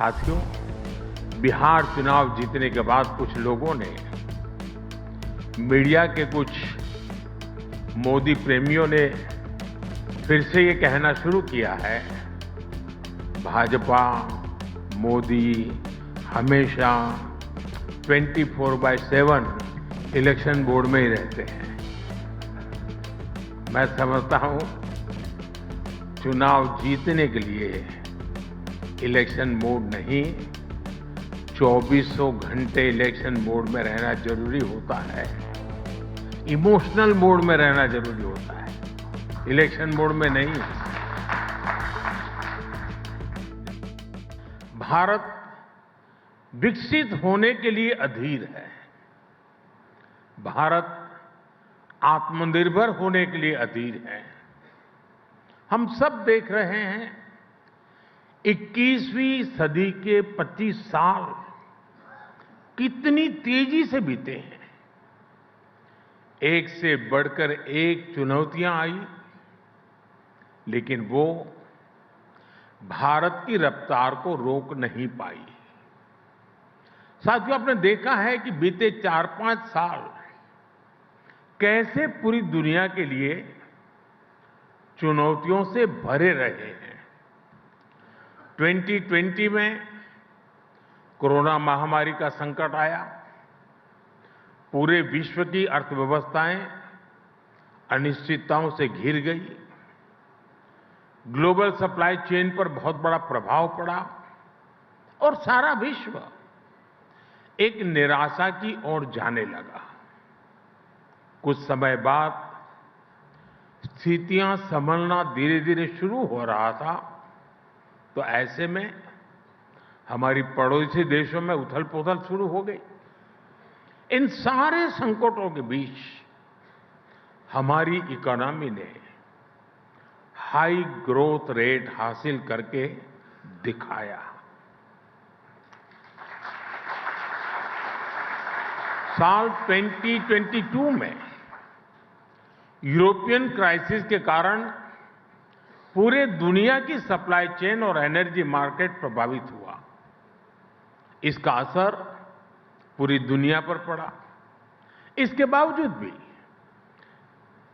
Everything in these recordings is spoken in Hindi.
साथियों, बिहार चुनाव जीतने के बाद कुछ लोगों ने, मीडिया के कुछ मोदी प्रेमियों ने फिर से ये कहना शुरू किया है, भाजपा, मोदी हमेशा 24/7 इलेक्शन बोर्ड में ही रहते हैं। मैं समझता हूं, चुनाव जीतने के लिए इलेक्शन मोड नहीं, 2400 घंटे इलेक्शन मोड में रहना जरूरी होता है। इमोशनल मोड में रहना जरूरी होता है, इलेक्शन मोड में नहीं। भारत विकसित होने के लिए अधीर है। भारत आत्मनिर्भर होने के लिए अधीर है। हम सब देख रहे हैं, 21वीं सदी के 25 साल कितनी तेजी से बीते हैं। एक से बढ़कर एक चुनौतियां आई, लेकिन वो भारत की रफ्तार को रोक नहीं पाई। साथियों, आपने देखा है कि बीते 4-5 साल कैसे पूरी दुनिया के लिए चुनौतियों से भरे रहे हैं। 2020 में कोरोना महामारी का संकट आया, पूरे विश्व की अर्थव्यवस्थाएं अनिश्चितताओं से घिर गई, ग्लोबल सप्लाई चेन पर बहुत बड़ा प्रभाव पड़ा और सारा विश्व एक निराशा की ओर जाने लगा। कुछ समय बाद स्थितियां संभलना धीरे धीरे शुरू हो रहा था, तो ऐसे में हमारी पड़ोसी देशों में उथल-पुथल शुरू हो गई। इन सारे संकटों के बीच हमारी इकोनॉमी ने हाई ग्रोथ रेट हासिल करके दिखाया। साल 2022 में यूरोपियन क्राइसिस के कारण पूरे दुनिया की सप्लाई चेन और एनर्जी मार्केट प्रभावित हुआ। इसका असर पूरी दुनिया पर पड़ा। इसके बावजूद भी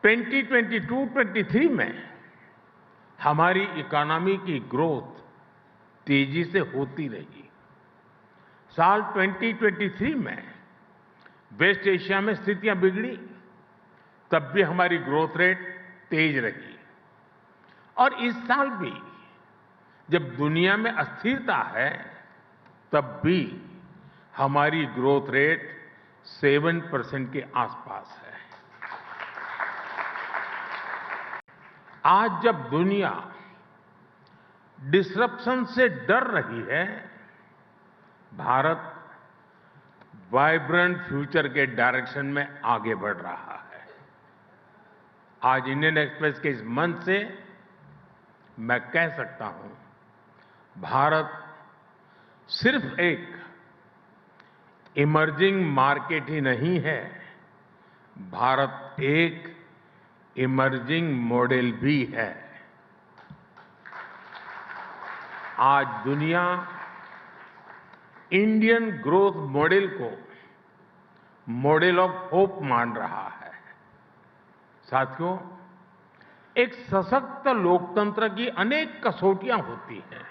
2022-23 में हमारी इकोनॉमी की ग्रोथ तेजी से होती रही। साल 2023 में वेस्ट एशिया में स्थितियां बिगड़ी, तब भी हमारी ग्रोथ रेट तेज रही। और इस साल भी जब दुनिया में अस्थिरता है, तब भी हमारी ग्रोथ रेट 7% के आसपास है। आज जब दुनिया डिसरप्शन से डर रही है, भारत वाइब्रेंट फ्यूचर के डायरेक्शन में आगे बढ़ रहा है। आज इंडियन एक्सप्रेस के इस मंच से मैं कह सकता हूं, भारत सिर्फ एक इमर्जिंग मार्केट ही नहीं है, भारत एक इमर्जिंग मॉडल भी है। आज दुनिया इंडियन ग्रोथ मॉडल को मॉडल ऑफ होप मान रहा है। साथियों, एक सशक्त लोकतंत्र की अनेक कसौटियां होती हैं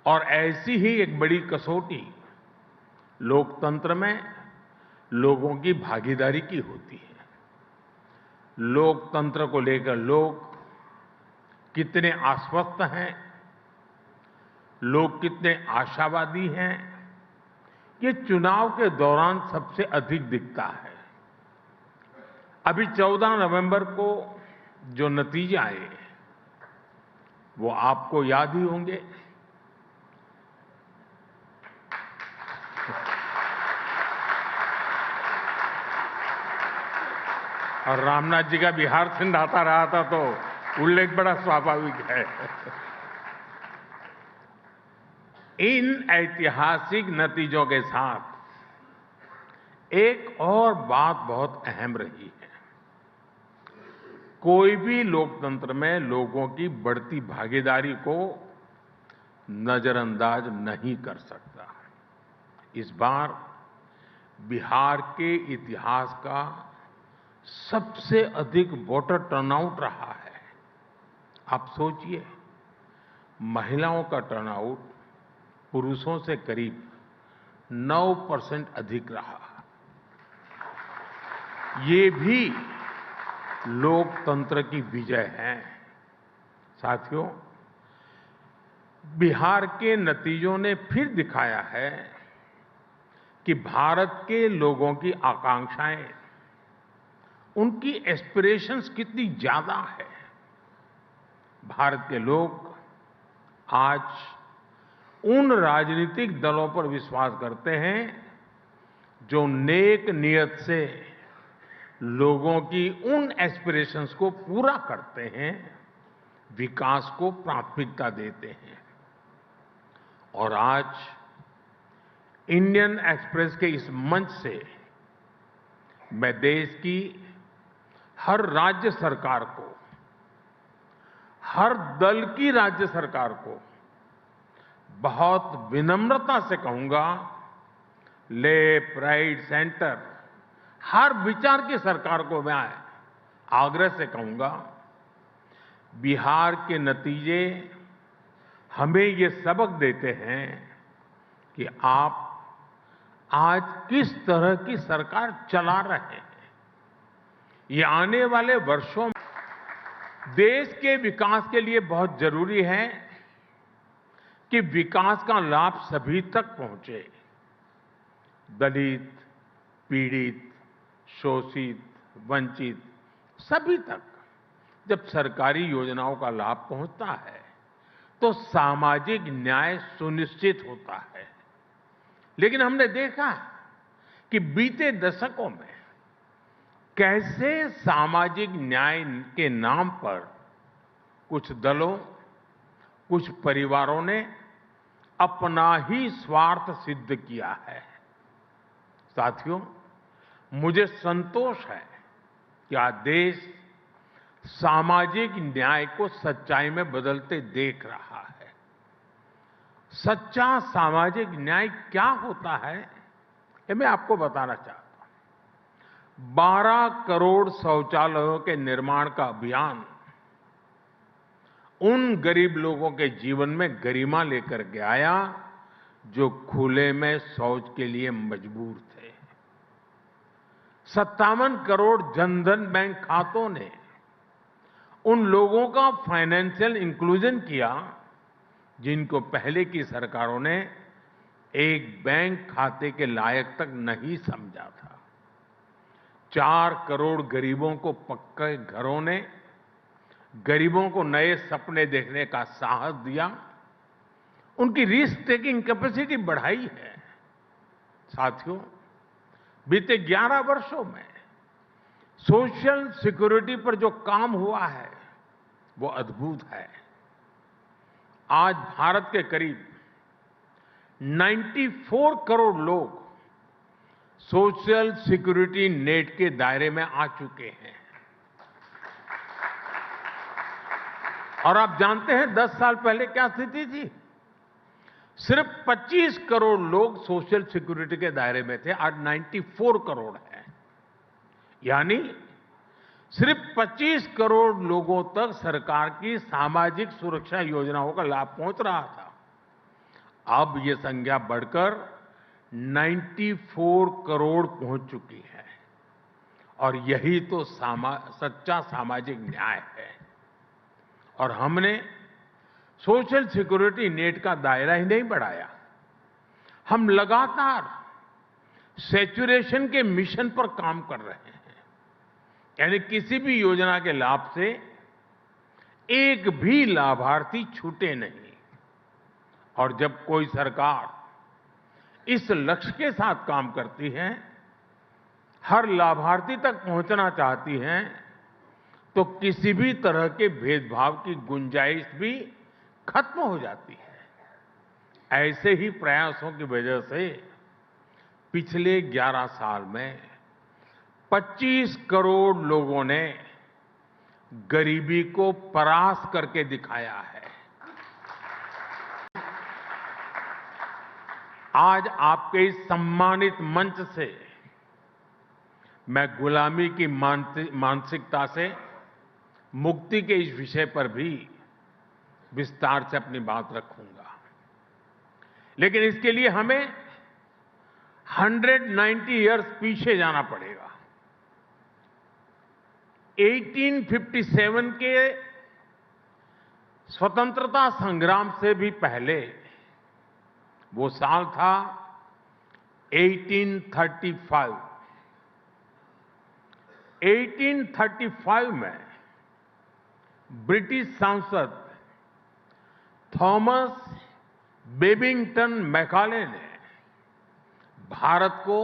और ऐसी ही एक बड़ी कसौटी लोकतंत्र में लोगों की भागीदारी की होती है। लोकतंत्र को लेकर लोग कितने आश्वस्त हैं, लोग कितने आशावादी हैं, ये चुनाव के दौरान सबसे अधिक दिखता है। अभी 14 नवंबर को जो नतीजे आए, वो आपको याद ही होंगे। और रामनाथ जी का बिहार से नाता रहा था, तो उल्लेख बड़ा स्वाभाविक है। इन ऐतिहासिक नतीजों के साथ एक और बात बहुत अहम रही है। कोई भी लोकतंत्र में लोगों की बढ़ती भागीदारी को नजरअंदाज नहीं कर सकता। इस बार बिहार के इतिहास का सबसे अधिक वोटर टर्नआउट रहा है। आप सोचिए, महिलाओं का टर्नआउट पुरुषों से करीब 9% अधिक रहा। ये भी लोकतंत्र की विजय है। साथियों, बिहार के नतीजों ने फिर दिखाया है कि भारत के लोगों की आकांक्षाएं, उनकी एस्पिरेशंस कितनी ज्यादा है। भारत के लोग आज उन राजनीतिक दलों पर विश्वास करते हैं जो नेक नियत से लोगों की उन एस्पिरेशंस को पूरा करते हैं, विकास को प्राथमिकता देते हैं। और आज इंडियन एक्सप्रेस के इस मंच से मैं देश की हर राज्य सरकार को, हर दल की राज्य सरकार को बहुत विनम्रता से कहूंगा, लेफ्ट, राइट, सेंटर, हर विचार की सरकार को मैं आग्रह से कहूंगा, बिहार के नतीजे हमें ये सबक देते हैं कि आप आज किस तरह की सरकार चला रहे हैं। ये आने वाले वर्षों में देश के विकास के लिए बहुत जरूरी है कि विकास का लाभ सभी तक पहुंचे। दलित, पीड़ित, शोषित, वंचित सभी तक जब सरकारी योजनाओं का लाभ पहुंचता है तो सामाजिक न्याय सुनिश्चित होता है। लेकिन हमने देखा कि बीते दशकों में कैसे सामाजिक न्याय के नाम पर कुछ दलों, कुछ परिवारों ने अपना ही स्वार्थ सिद्ध किया है। साथियों, मुझे संतोष है कि आज देश सामाजिक न्याय को सच्चाई में बदलते देख रहा है। सच्चा सामाजिक न्याय क्या होता है, ये मैं आपको बताना चाहता हूं। 12 करोड़ शौचालयों के निर्माण का अभियान उन गरीब लोगों के जीवन में गरिमा लेकर के आया जो खुले में शौच के लिए मजबूर थे। 57 करोड़ जनधन बैंक खातों ने उन लोगों का फाइनेंशियल इंक्लूजन किया जिनको पहले की सरकारों ने एक बैंक खाते के लायक तक नहीं समझा था। 4 करोड़ गरीबों को पक्के घरों ने गरीबों को नए सपने देखने का साहस दिया, उनकी रिस्क टेकिंग कैपेसिटी बढ़ाई है। साथियों, बीते 11 वर्षों में सोशल सिक्योरिटी पर जो काम हुआ है वो अद्भुत है। आज भारत के करीब 94 करोड़ लोग सोशल सिक्योरिटी नेट के दायरे में आ चुके हैं। और आप जानते हैं 10 साल पहले क्या स्थिति थी? सिर्फ 25 करोड़ लोग सोशल सिक्योरिटी के दायरे में थे, आज 94 करोड़ हैं। यानी सिर्फ 25 करोड़ लोगों तक सरकार की सामाजिक सुरक्षा योजनाओं का लाभ पहुंच रहा था। अब ये संख्या बढ़कर 94 करोड़ पहुंच चुकी है। और यही तो सच्चा सामाजिक न्याय है। और हमने सोशल सिक्योरिटी नेट का दायरा ही नहीं बढ़ाया, हम लगातार सैचुरेशन के मिशन पर काम कर रहे हैं। यानी किसी भी योजना के लाभ से एक भी लाभार्थी छूटे नहीं। और जब कोई सरकार इस लक्ष्य के साथ काम करती है, हर लाभार्थी तक पहुंचना चाहती है, तो किसी भी तरह के भेदभाव की गुंजाइश भी खत्म हो जाती है। ऐसे ही प्रयासों की वजह से पिछले 11 साल में 25 करोड़ लोगों ने गरीबी को परास्त करके दिखाया है। आज आपके इस सम्मानित मंच से मैं गुलामी की मानसिकता से मुक्ति के इस विषय पर भी विस्तार से अपनी बात रखूंगा। लेकिन इसके लिए हमें 190 इयर्स पीछे जाना पड़ेगा। 1857 के स्वतंत्रता संग्राम से भी पहले वो साल था 1835। 1835 में ब्रिटिश सांसद थॉमस बेबिंगटन मैकाले ने भारत को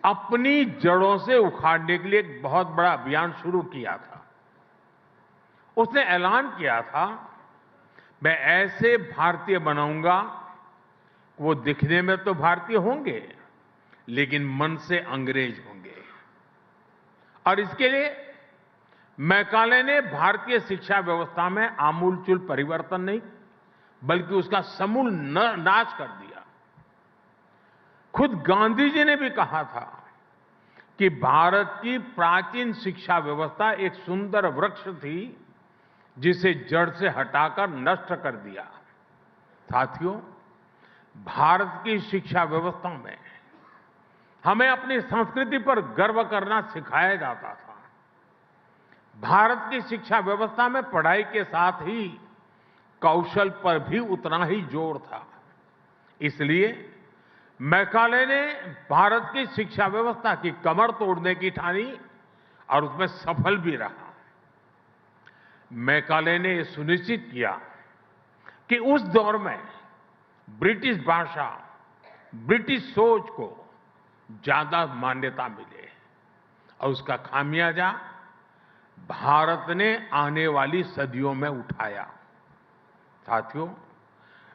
अपनी जड़ों से उखाड़ने के लिए एक बहुत बड़ा अभियान शुरू किया था। उसने ऐलान किया था, मैं ऐसे भारतीय बनाऊंगा, वो दिखने में तो भारतीय होंगे लेकिन मन से अंग्रेज होंगे। और इसके लिए मैकाले ने भारतीय शिक्षा व्यवस्था में आमूलचूल परिवर्तन नहीं बल्कि उसका समूल नाश कर दिया। खुद गांधी जी ने भी कहा था कि भारत की प्राचीन शिक्षा व्यवस्था एक सुंदर वृक्ष थी जिसे जड़ से हटाकर नष्ट कर दिया। साथियों, भारत की शिक्षा व्यवस्था में हमें अपनी संस्कृति पर गर्व करना सिखाया जाता था। भारत की शिक्षा व्यवस्था में पढ़ाई के साथ ही कौशल पर भी उतना ही जोर था। इसलिए मैकाले ने भारत की शिक्षा व्यवस्था की कमर तोड़ने की ठानी और उसमें सफल भी रहा। मैकाले ने यह सुनिश्चित किया कि उस दौर में ब्रिटिश भाषा, ब्रिटिश सोच को ज्यादा मान्यता मिले और उसका खामियाजा भारत ने आने वाली सदियों में उठाया। साथियों,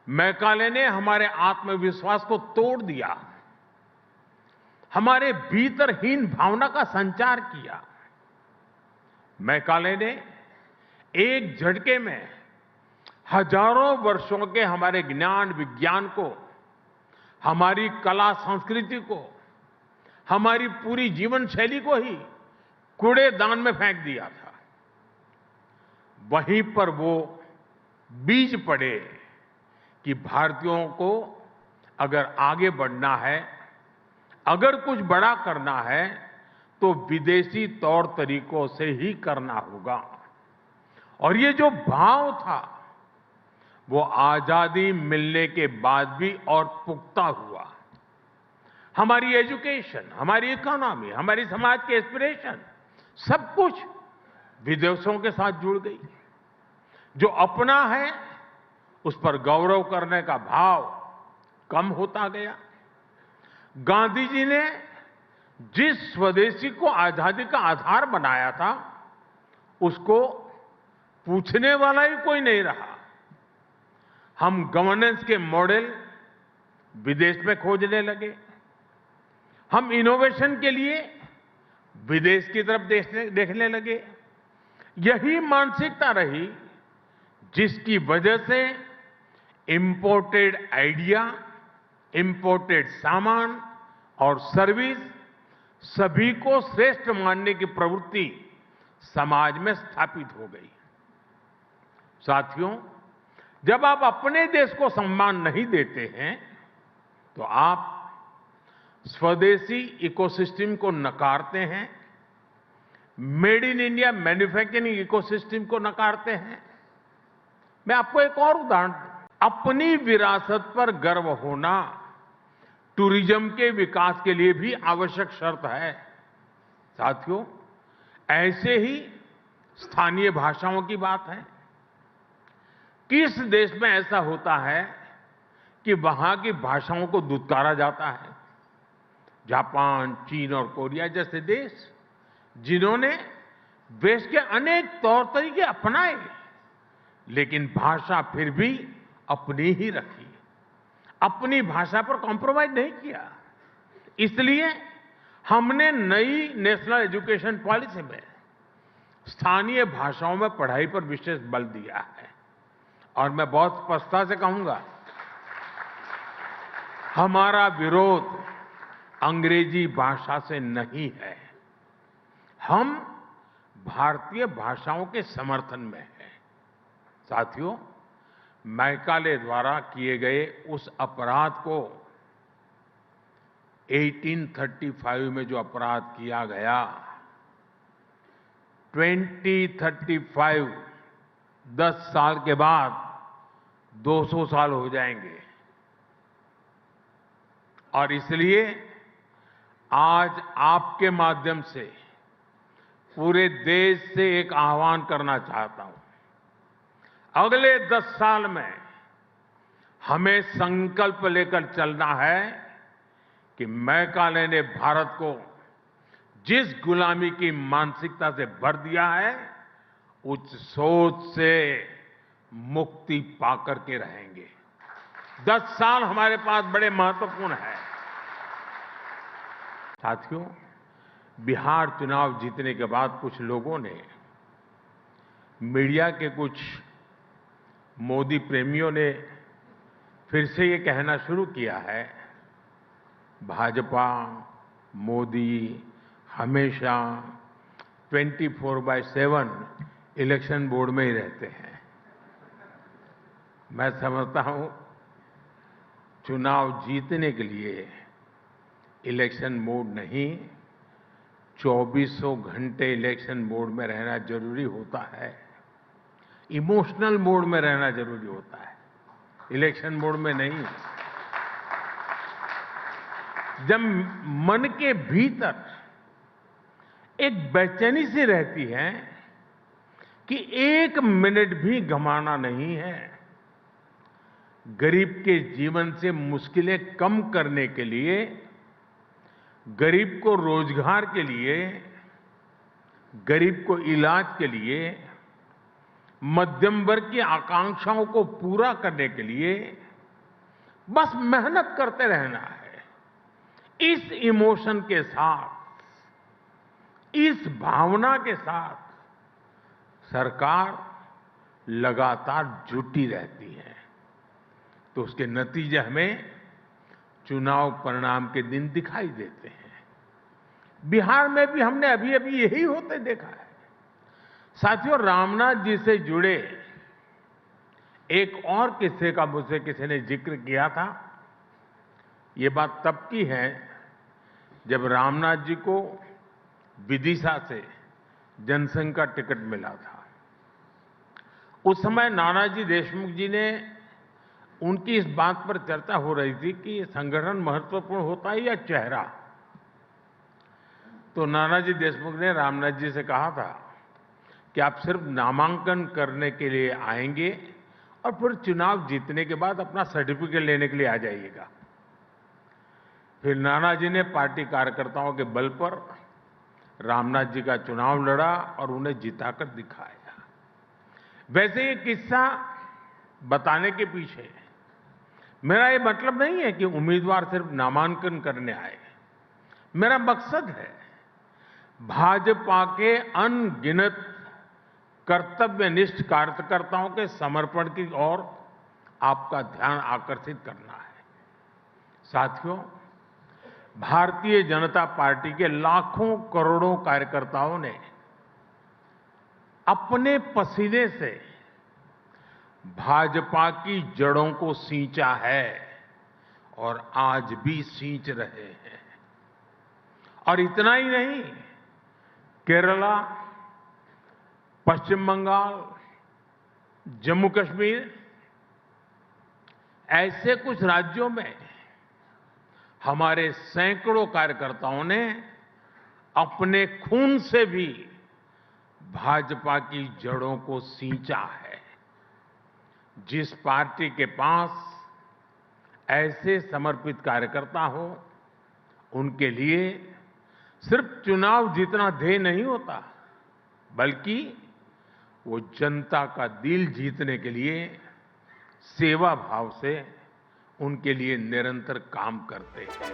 मैकाले ने हमारे आत्मविश्वास को तोड़ दिया, हमारे भीतरहीन भावना का संचार किया। मैकाले ने एक झटके में हजारों वर्षों के हमारे ज्ञान विज्ञान को, हमारी कला संस्कृति को, हमारी पूरी जीवन शैली को ही कूड़ेदान में फेंक दिया था। वहीं पर वो बीज पड़े कि भारतीयों को अगर आगे बढ़ना है, अगर कुछ बड़ा करना है तो विदेशी तौर तरीकों से ही करना होगा। और ये जो भाव था वो आजादी मिलने के बाद भी और पुख्ता हुआ। हमारी एजुकेशन, हमारी इकोनॉमी, हमारी समाज के एस्पिरेशन सब कुछ विदेशों के साथ जुड़ गई। जो अपना है उस पर गौरव करने का भाव कम होता गया। गांधी जी ने जिस स्वदेशी को आजादी का आधार बनाया था उसको पूछने वाला ही कोई नहीं रहा। हम गवर्नेंस के मॉडल विदेश में खोजने लगे। हम इनोवेशन के लिए विदेश की तरफ देखने लगे। यही मानसिकता रही जिसकी वजह से इंपोर्टेड आइडिया, इंपोर्टेड सामान और सर्विस सभी को श्रेष्ठ मानने की प्रवृत्ति समाज में स्थापित हो गई। साथियों, जब आप अपने देश को सम्मान नहीं देते हैं तो आप स्वदेशी इकोसिस्टम को नकारते हैं, made in India manufacturing ecosystem को नकारते हैं। मैं आपको एक और उदाहरण, अपनी विरासत पर गर्व होना टूरिज्म के विकास के लिए भी आवश्यक शर्त है। साथियों, ऐसे ही स्थानीय भाषाओं की बात है। किस देश में ऐसा होता है कि वहां की भाषाओं को दुत्कारा जाता है? जापान, चीन और कोरिया जैसे देश जिन्होंने देश के अनेक तौर तरीके अपनाए लेकिन भाषा फिर भी अपनी ही रखी, अपनी भाषा पर कॉम्प्रोमाइज नहीं किया। इसलिए हमने नई नेशनल एजुकेशन पॉलिसी में स्थानीय भाषाओं में पढ़ाई पर विशेष बल दिया है। और मैं बहुत स्पष्टता से कहूंगा, हमारा विरोध अंग्रेजी भाषा से नहीं है। हम भारतीय भाषाओं के समर्थन में हैं। साथियों, मैकाले द्वारा किए गए उस अपराध को 1835 में जो अपराध किया गया, 2035 10 साल के बाद 200 साल हो जाएंगे और इसलिए आज आपके माध्यम से पूरे देश से एक आह्वान करना चाहता हूं। अगले 10 साल में हमें संकल्प लेकर चलना है कि मैकाले ने भारत को जिस गुलामी की मानसिकता से भर दिया है, उस सोच से मुक्ति पाकर के रहेंगे। 10 साल हमारे पास बड़े महत्वपूर्ण हैं। साथियों, बिहार चुनाव जीतने के बाद कुछ लोगों ने, मीडिया के कुछ मोदी प्रेमियों ने फिर से ये कहना शुरू किया है, भाजपा, मोदी हमेशा 24/7 इलेक्शन बोर्ड में ही रहते हैं। मैं समझता हूं चुनाव जीतने के लिए इलेक्शन मोड नहीं, 2400 घंटे इलेक्शन मोड में रहना जरूरी होता है। इमोशनल मोड में रहना जरूरी होता है, इलेक्शन मोड में नहीं। जब मन के भीतर एक बेचैनी सी रहती है कि 1 मिनट भी गंवाना नहीं है, गरीब के जीवन से मुश्किलें कम करने के लिए, गरीब को रोजगार के लिए, गरीब को इलाज के लिए, मध्यम वर्ग की आकांक्षाओं को पूरा करने के लिए बस मेहनत करते रहना है। इस इमोशन के साथ, इस भावना के साथ सरकार लगातार जुटी रहती है, तो उसके नतीजे हमें चुनाव परिणाम के दिन दिखाई देते हैं। बिहार में भी हमने अभी अभी यही होते देखा है। साथियों, रामनाथ जी से जुड़े एक और किस्से का मुझसे किसी ने जिक्र किया था। ये बात तब की है जब रामनाथ जी को विदिशा से जनसंघ का टिकट मिला था। उस समय नानाजी देशमुख जी ने, उनकी इस बात पर चर्चा हो रही थी कि संगठन महत्वपूर्ण होता है या चेहरा। तो नानाजी देशमुख ने रामनाथ जी से कहा था कि आप सिर्फ नामांकन करने के लिए आएंगे और फिर चुनाव जीतने के बाद अपना सर्टिफिकेट लेने के लिए आ जाइएगा। फिर नानाजी ने पार्टी कार्यकर्ताओं के बल पर रामनाथ जी का चुनाव लड़ा और उन्हें जिताकर दिखाया। वैसे ये किस्सा बताने के पीछे मेरा ये मतलब नहीं है कि उम्मीदवार सिर्फ नामांकन करने आए। मेरा मकसद है भाजपा के अनगिनत कर्तव्यनिष्ठ कार्यकर्ताओं के समर्पण की ओर आपका ध्यान आकर्षित करना है। साथियों, भारतीय जनता पार्टी के लाखों करोड़ों कार्यकर्ताओं ने अपने पसीने से भाजपा की जड़ों को सींचा है और आज भी सींच रहे हैं। और इतना ही नहीं, केरला, पश्चिम बंगाल, जम्मू कश्मीर, ऐसे कुछ राज्यों में हमारे सैकड़ों कार्यकर्ताओं ने अपने खून से भी भाजपा की जड़ों को सींचा है। जिस पार्टी के पास ऐसे समर्पित कार्यकर्ता हो, उनके लिए सिर्फ चुनाव जीतना ध्येय नहीं होता, बल्कि वो जनता का दिल जीतने के लिए सेवा भाव से उनके लिए निरंतर काम करते हैं।